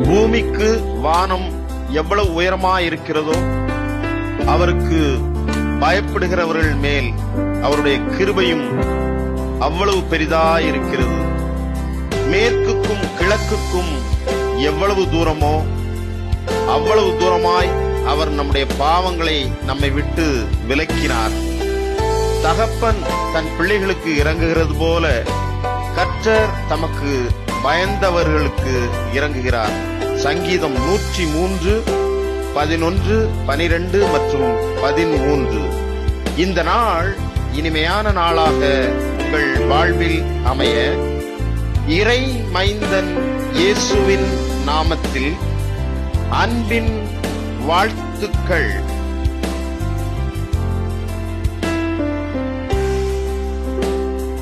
பூமிக்கு வானம் எவ்வளவு உயரமாயிருக்கிறதோ அவருக்கு பயப்படுகிறவர்கள் மேல் அவருடைய கிருபையும் அவ்வளவு பெரிதாயிருக்கிறது. மேற்குக்கும் கிழக்குக்கும் எவ்வளவு தூரமோ அவ்வளவு தூரமாய் அவர் நம்முடைய பாவங்களை நம்மை விட்டு விலக்கினார். தகப்பன் தன் பிள்ளைகளுக்கு இறங்குகிறது போல கர்த்தர் தமக்கு பயந்தவர்களுக்கு இறங்குகிறார். சங்கீதம் 103, 11, 12 மற்றும் 13. இந்த நாள் இனிமையான நாளாக உங்கள் வாழ்வில் அமைய இறை மைந்தன் இயேசுவின் நாமத்தில் அன்பின் வாழ்த்துக்கள்.